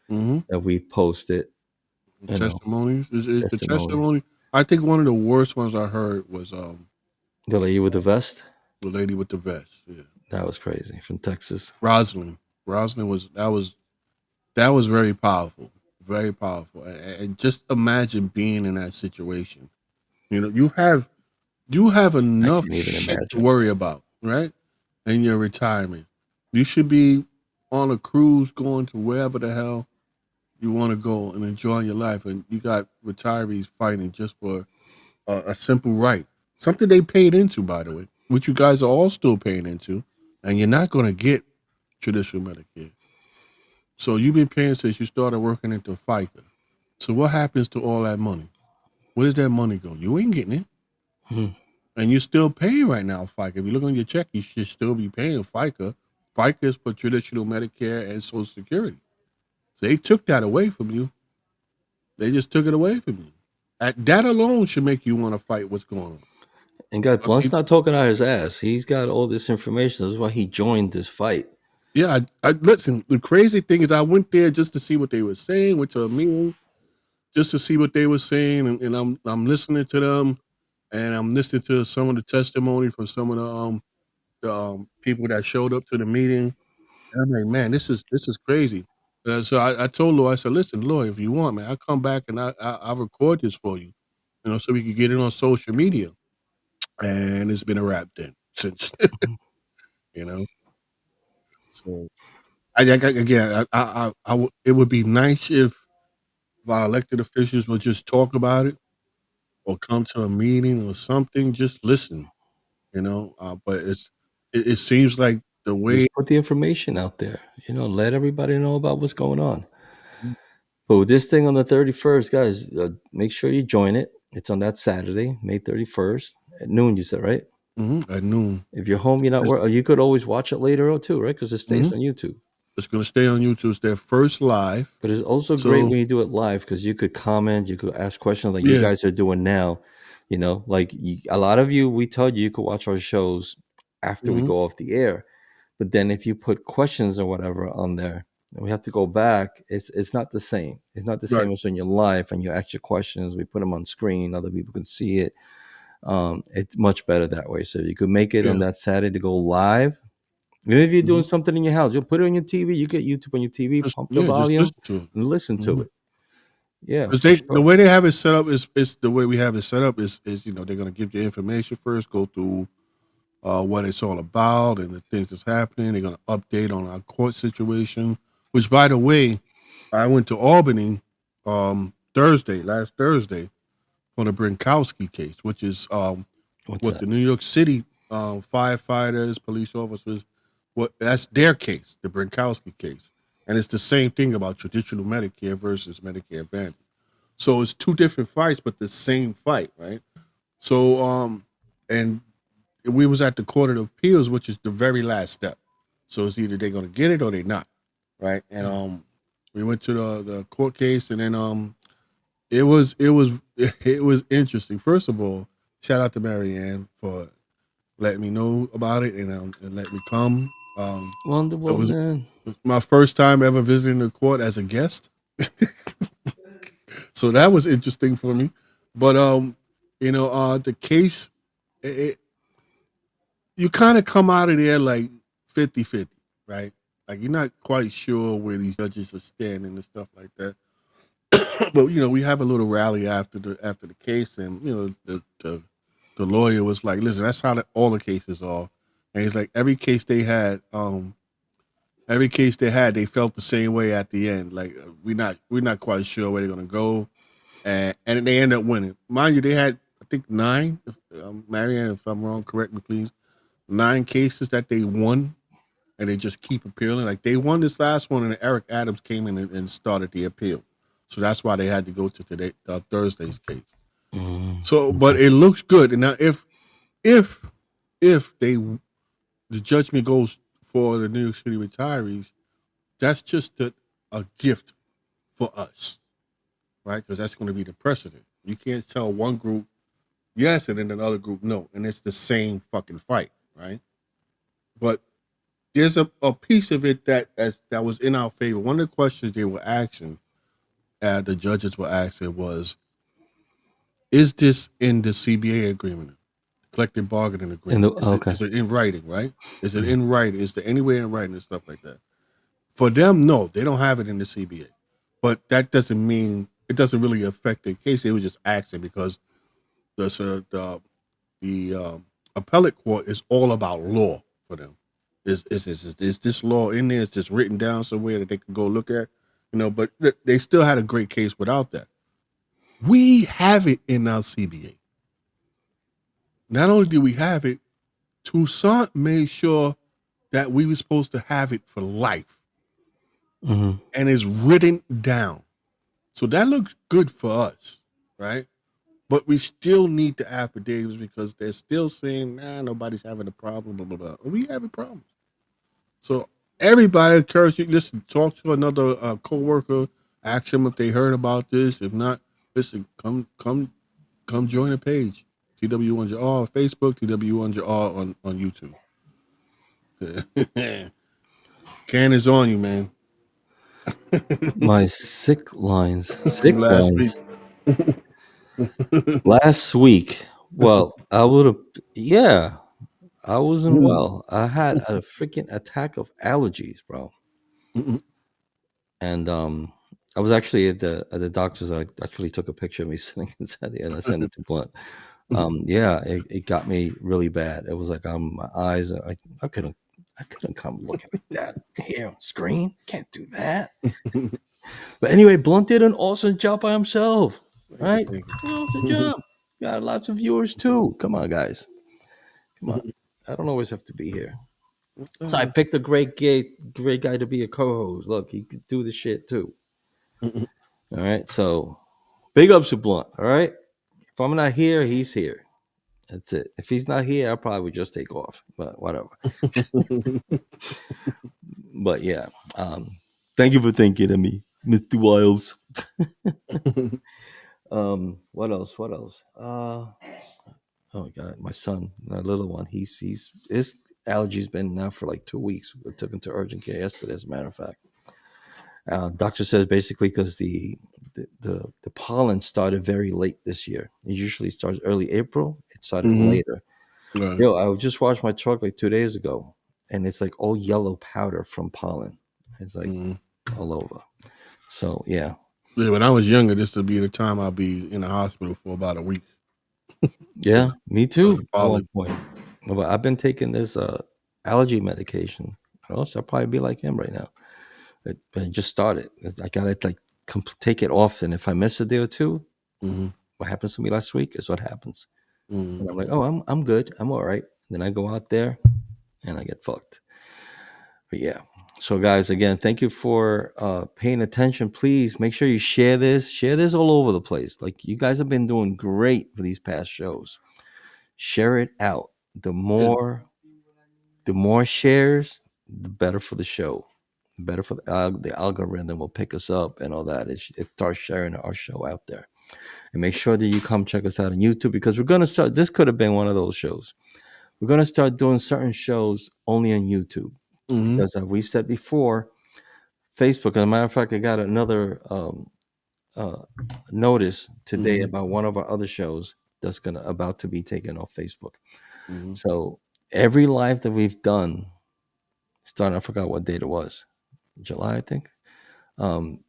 Hmm. that we've posted, Testimonies is the testimony. testimony. I think one of the worst ones I heard was The lady with the vest, the lady with the vest. Yeah, that was crazy from Texas. Rosalind. Rosalind that was very powerful, very powerful. And just imagine being in that situation. You have I enough can't even shit to imagine. worry about, right? In your retirement, you should be on a cruise going to wherever the hell you want to go and enjoy your life, and you got retirees fighting just for a simple right, something they paid into, by the way, which you guys are all still paying into, and you're not going to get traditional Medicare. So you've been paying since you started working into FICA. So what happens to all that money? Where does that money go? You ain't getting it. Hmm. and you're still paying right now FICA. If you look on your check, you should still be paying FICA. FICA is for traditional Medicare and Social Security. So they took that away from you. They just took it away from you. That alone should make you want to fight what's going on. And guys, Blunt's See, not talking out his ass. He's got all this information. That's why he joined this fight. yeah, I listen. The crazy thing is, I went there just to see what they were saying. Went to a meeting just to see what they were saying, and I'm listening to them, and I'm listening to some of the testimony from some of the people that showed up to the meeting. And I'm like, man, this is crazy. So I told Lloyd, I said, listen, Lloyd, if you want, man, I'll come back and I'll record this for you, so we can get it on social media. And it's been a wrap then since, you know. So again, it would be nice if our elected officials would just talk about it or come to a meeting or something. Just listen. But it seems like the way. Just put the information out there. Let everybody know about what's going on. But with this thing on the 31st, guys, make sure you join it. It's on that Saturday, May 31st at noon. You said, right? At noon. If you're home, you're not It's, working. You could always watch it later on too, right? Because it stays mhm. on YouTube. It's going to stay on YouTube. It's their first live. But it's also great So when you do it live because you could comment, you could ask questions like you yeah. guys are doing now. A lot of you, we tell you could watch our shows after we Hmm. go off the air. But then if you put questions or whatever on there, and we have to go back. It's not the same. It's not the Right. same as when you're live and you ask your questions. We put them on screen, other people can see it. It's much better that way. So you could make it on Yeah. that Saturday to go live. Even if you're Hmm. doing something in your house, you'll put it on your TV. You get YouTube on your TV, pump the Just volume, listen to it. and listen to Mhm. it. Yeah, Because for the sure. way they have it set up is the way we have it set up is they're gonna give you information first, go through what it's all about and the things that's happening. They're gonna update on our court situation. Which, by the way, I went to Albany last Thursday, on the Brinkowski case, which is What's what that? the New York City firefighters, police officers, what that's their case, the Brinkowski case, and it's the same thing about traditional Medicare versus Medicare Advantage. So it's two different fights, but the same fight, right? So and we was at the Court of Appeals, which is the very last step. So it's either they're gonna get it or they're not, right? And we went to the court case, and then it was it was interesting. First of all, shout out to Marianne for letting me know about it and let me come. Wonder It was Woman. my first time ever visiting the court as a guest, so that was interesting for me. But the case, it, you kind of come out of there like 50-50, right? Like you're not quite sure where these judges are standing and stuff like that. But we have a little rally after the case, and the lawyer was like, "Listen, that's how all the cases are." And he's like, every case they had, they felt the same way at the end. Like we're not quite sure where they're gonna go, and they end up winning. Mind you, they had I think nine. Marianne, if I'm wrong, correct me please. 9 cases that they won, and they just keep appealing. Like they won this last one, and Eric Adams came in and started the appeal. So that's why they had to go to today Thursday's case. So, but Okay. it looks good. And now, if if the judgment goes for the New York City retirees, that's just a gift for us, right? Because that's going to be the precedent. You can't tell one group yes and then another group no, and it's the same fucking fight, right? But there's a piece of it that was in our favor. One of the questions they were asking, the judges were asking, was, "Is this in the CBA agreement, collective bargaining And agreement? the Is it okay. is it in writing? Right? Is it in writing? Is there anywhere in writing and stuff like that?" For them, no, they don't have it in the CBA, but that doesn't mean it doesn't really affect their case. They were just asking because the appellate court is all about law for them. Is this law in there? Is this written down somewhere that they can go look at? But they still had a great case without that. We have it in our CBA. Not only do we have it, Toussaint made sure that we were supposed to have it for life, Hmm. and it's written down. So that looks good for us, right? but we still need the affidavits because they're still saying, nah, nobody's having a problem, blah, blah, blah. We having problems. So everybody encourage you, listen, talk to another coworker, ask them if they heard about this. If not, listen, come join the page. TW1JR on Facebook, TW1JR on YouTube. Can is on you, man. My sick lines. From Sick last week. lines. Last week. Well, I would have. Yeah, I wasn't well. I had a freaking attack of allergies, bro. And I was actually at the doctor's. I actually took a picture of me sitting inside the, and I sent it to Blunt. Yeah, it got me really bad. It was like my eyes. I couldn't come looking like that here on screen. Can't do that. But anyway, Blunt did an awesome job by himself. Thank you, Right? thank Awesome you. job. Got lots of viewers too. Come on, guys. Come on. I don't always have to be here. So I picked a great guy to be a co-host. Look, he could do the shit too. All right. So big ups to Blunt. All right. If I'm not here, he's here. That's it. If he's not here, I probably would just take off. But whatever. But yeah. Thank you for thinking of me, Mr. Wiles. What else? What else? Oh god, my son, my little one, he's his allergies been now for like 2 weeks. We took him to urgent care yesterday, as a matter of fact. Doctor says basically because the pollen started very late this year. It usually starts early April. It started Hmm. later. Right. Yo, I just washed my truck like 2 days ago, and it's like all yellow powder from pollen. It's like Hmm. all over. So yeah, Yeah, when I was younger, this would be the time I'll be in the hospital for about a week. yeah, me Because of too. At one pollen. point, but I've been taking this allergy medication. Or else I'll probably be like him right now. But I just started. I gotta like take it often. If I miss a day or two, Hmm. what happens to me last week is what happens. Hmm. And I'm like, oh, I'm good. I'm all right. Then I go out there and I get fucked. But yeah. So guys, again, thank you for paying attention. Please make sure you share this. Share this all over the place. Like you guys have been doing great for these past shows. Share it out. The Yeah. more the more shares, the better for the show. The better for the algorithm will pick us up and all that. It starts sharing our show out there. And make sure that you come check us out on YouTube because we're gonna start. This could have been one of those shows. We're gonna start doing certain shows only on YouTube Hmm. because we said before, Facebook. As a matter of fact, I got another uh, notice today Hmm. about one of our other shows that's gonna about to be taken off Facebook. Hmm. So every live that we've done, starting, I forgot what date it was, July, I think. Um,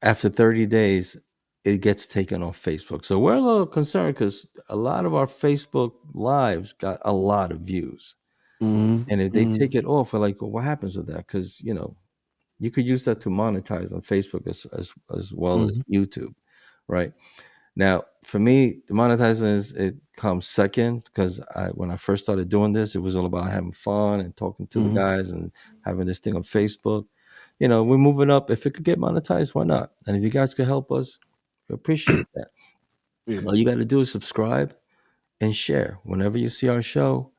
After 30 days, it gets taken off Facebook. So we're a little concerned because a lot of our Facebook lives got a lot of views. Hmm. And if they Hmm. take it off, we're like, well, what happens with that? Because, you could use that to monetize on Facebook as well as Hmm. YouTube, right? Now, for me, the monetizing it comes second because when I first started doing this, it was all about having fun and talking to the Hmm. guys and having this thing on Facebook. We're moving up. If it could get monetized, why not? And if you guys could help us, we appreciate that. Yeah. All you got to do is subscribe and share. Whenever you see our show,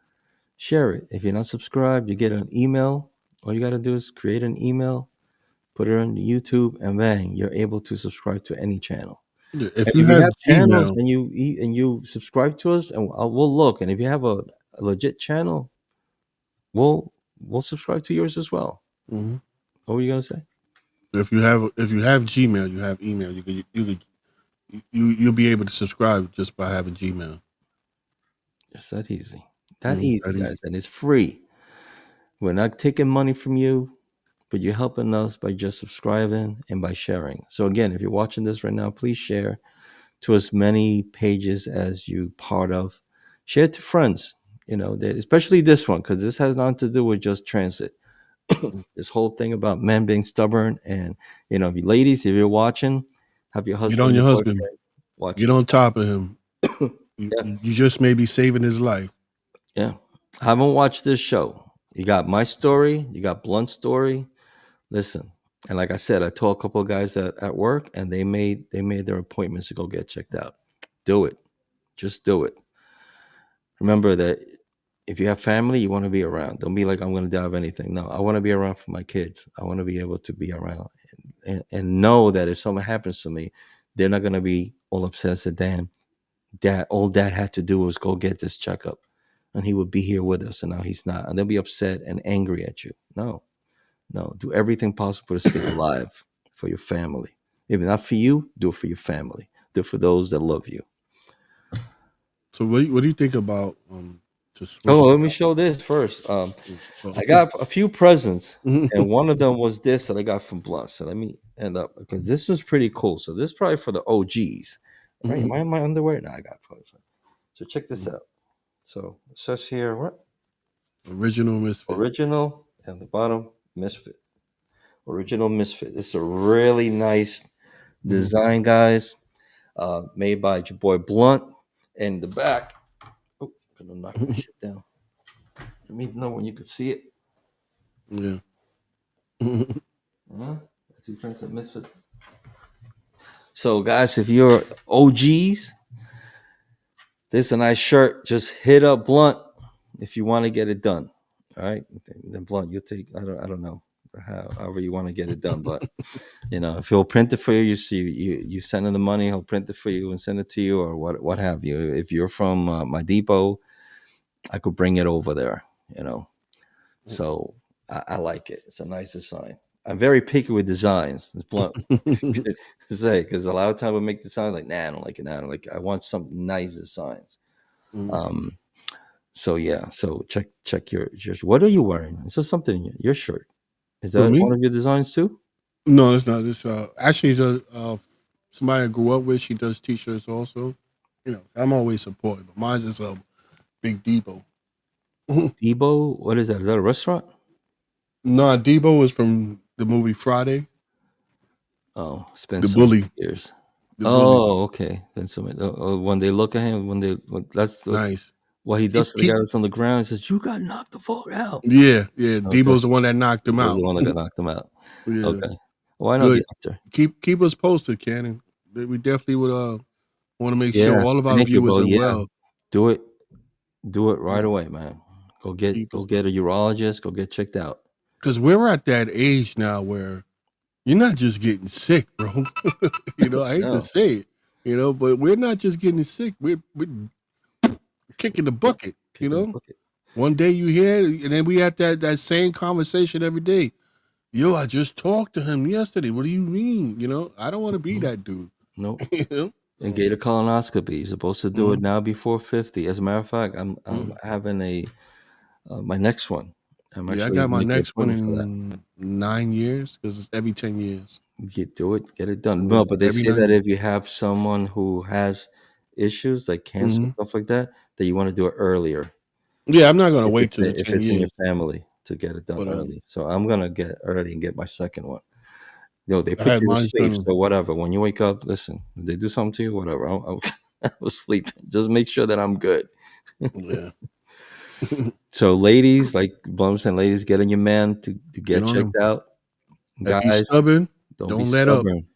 share it. If you're not subscribed, you get an email. All you got to do is create an email, put it on YouTube, and bang, you're able to subscribe to any channel. Yeah. If And you if you have have channels Gmail, and you subscribe to us, and we'll look. And if you have a legit channel, we'll subscribe to yours as well. hmm What were you gonna say? if you have Gmail, you have email. You'll be able to subscribe just by having Gmail. It's that easy. That Mm-hmm. easy, That easy. guys, and it's free. We're not taking money from you, but you're helping us by just subscribing and by sharing. So again, if you're watching this right now, please share to as many pages as you part of. Share it to friends. Especially this one because this has nothing to do with just transit. This whole thing about men being stubborn and if you ladies, if you're watching, have your Get husband, on your your husband. boyfriend watch Get this. on top of him. You, Yeah, you just may be saving his life. yeah. Haven't watched this show. You got my story, you got Blunt's story. Listen, and like I said, I told a couple of guys at work, and they made their appointments to go get checked out. do it. Just do it. Remember that if you have family, you want to be around. Don't be like, I'm going to die of anything. No, I want to be around for my kids. I want to be able to be around and know that if something happens to me, they're not going to be all upset and say, damn, dad, all dad had to do was go get this checkup and he would be here with us. And now he's not. And they'll be upset and angry at you. No, no. Do everything possible to stay alive for your family. If not for you, do it for your family. Do it for those that love you. So what do you think about to Oh, switch let me it show this first. up? I got a few presents, and one of them was this that I got from Blunt. So let me end up because this was pretty cool. So this is probably for the OGs, right? Am I in my underwear? No, I got clothes. So check this out. So it says here what Original Misfit. original and the bottom misfit. Original misfit. It's a really nice Mhm. design, guys. Made by your boy Blunt. And the back. Oh, gonna knock my shit down. Let me know when you could see it. Yeah. Huh? Two prints of misfit. So, guys, if you're OGs, this is a nice shirt. Just hit up Blunt if you want to get it done. All right, then Blunt, you'll take. I don't know however you want to get it done, but if he'll print it for you, you see, you send him the money, he'll print it for you and send it to you, or what have you. If you're from my depot, I could bring it over there. So I like it. It's a nice design. I'm very picky with designs. It's Blunt to say because a lot of time we make designs like, nah, I don't like it. Nah, I don't like it. I want some nice designs. Um, so yeah. So check your. What are you wearing? Is there something in your shirt? Is For that me? one of your designs too? No, it's not. This actually is a somebody I grew up with. She does t-shirts also. I'm always supporting, but mine's is a Big Depot. Debo, what is that? Is that a restaurant? No, Debo is from the movie Friday. Oh, it's been The so many bully, years. the bully. Oh, okay. Been so many. When they look at him, that's Nice. what he Keep does to the guy keep. that's on the ground. He says, "You got knocked the fuck out." Yeah, yeah. Okay, Debo's the one that knocked him he was out. the one that got knocked him out. Yeah, Okay. Well, I know the good. actor. Keep us posted, Cannon. We definitely would want to make sure Yeah. all of our Thank you, viewers bro. are Yeah. well. Do it. Do it right Yeah, away, man. Go get keep go us get a urologist. Go get checked out. because we're at that age now where you're not just getting sick, bro. I hate to No, say it, but we're not just getting sick. We're kicking the yeah. bucket. Kicking the bucket. One day you hear, and then we had that same conversation every day. Yo, I just talked to him yesterday. What do you mean? I don't want to be Mhm. that dude. Nope. you know? And get a colonoscopy. You're supposed to do it Mhm, now before 50. As a matter of fact, I'm mhm. having my next one. I'm Yeah, I actually got my making an next one appointment for that. in 9 years because it's every 10 years. Do it, get it done. Yeah, No, but they every say nine that years. if you have someone who has issues like cancer Hmm. stuff like that you want to do it earlier. Yeah, I'm not gonna If wait it's till the if ten it's in your years. family to get it done But early. So I'm gonna get early and get my second one. They I put had you to mine sleep, done. so whatever. When you wake up, listen. If they do something to you, whatever. I was sleeping. Just make sure that I'm good. Yeah, So, ladies, like Blum said, ladies, get on your man to get get on him. checked out. If he's Guys, stubborn, don't be don't let up. stubborn.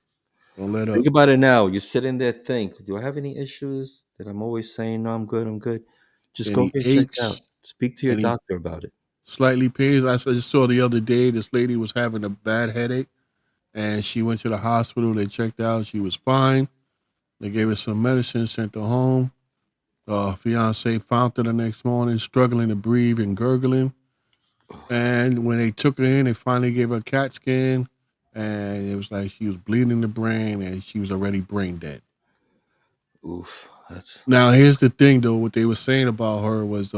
Don't let Think up. about it now. You're sitting there, think, do I have any issues that I'm always saying, no, I'm good, I'm good? Just go Any get checked out. aches, Speak to your any doctor about it. slightly pains. Just saw the other day this lady was having a bad headache, and she went to the hospital. They checked out. She was fine. They gave her some medicine, sent her home. Fiance found her the next morning, struggling to breathe and gurgling. And when they took her in, they finally gave her a CAT scan, and it was like she was bleeding the brain, and she was already brain dead. Oof, that's Now, here's the thing, though. What they were saying about her was,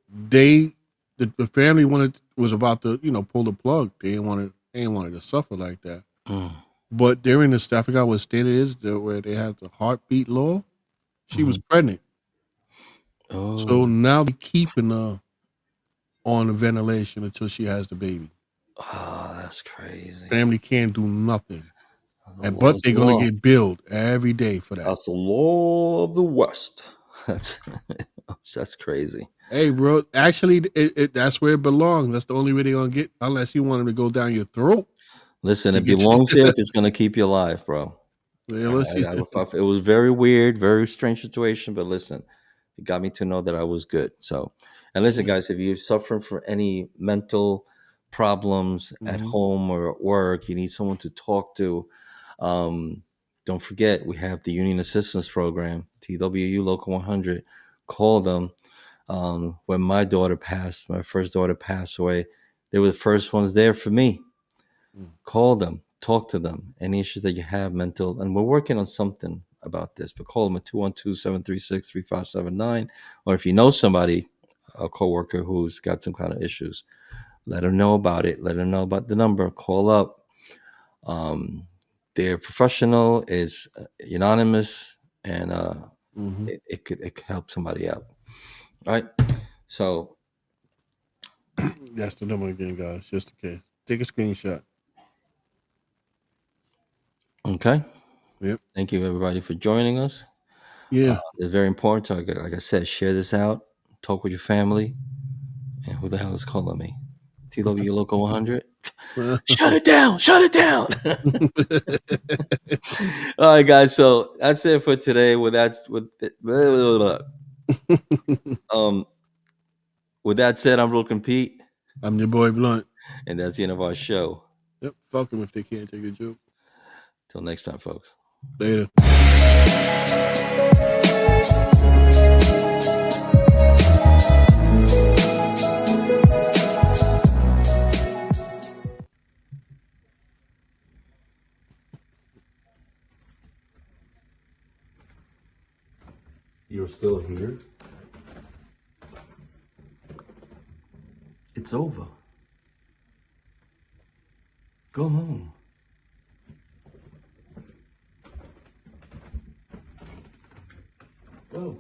they, the family was about to, pull the plug. They didn't want her to suffer like that. mm, But during the I forgot what state it is, where they have the heartbeat law. She was mhm. pregnant, so Oh, now they keeping her on the ventilation until she has the baby. that's crazy. Family can't do nothing, The and but law's they're the gonna law. get billed every day for that. That's the law of the West. That's that's crazy. Hey, bro, actually, that's where it belongs. That's the only way they're gonna get, unless you want them to go down your throat Listen, to it get you. belongs here if it's gonna keep you alive, bro. Unless you, It was very weird, very strange situation, but listen, it got me to know that I was good. So, and listen, guys, if you're suffering from any mental problems at mm-hmm. home or at work, you need someone to talk to. Um, don't forget, we have the Union Assistance Program, TWU Local 100. Call them. When my daughter passed, my first daughter passed away, they were the first ones there for me. Call them, talk to them. Any issues that you have, mental, and we're working on something about this, but call them at 212-736-3579. Or if you know somebody, a coworker who's got some kind of issues, let them know about it. Let them know about the number. Call up. Um, they're professional, is anonymous, and Mm-hmm. it could help somebody out. All right. So, That's the number again, guys. Just in case. Take a screenshot. okay. Yep. Thank you, everybody, for joining us. Yeah. It's very important. So, like I said, share this out. Talk with your family. And who the hell is calling me? TW Local 100? Shut it down. Shut it down. All right, guys. So that's it for today. Um, with that said, I'm Looking Pete, I'm your boy Blunt. and that's the end of our show. Yep. Fuck them if they can't take a joke. Till next time, folks. Later. You're still here? It's over. Go home. Go.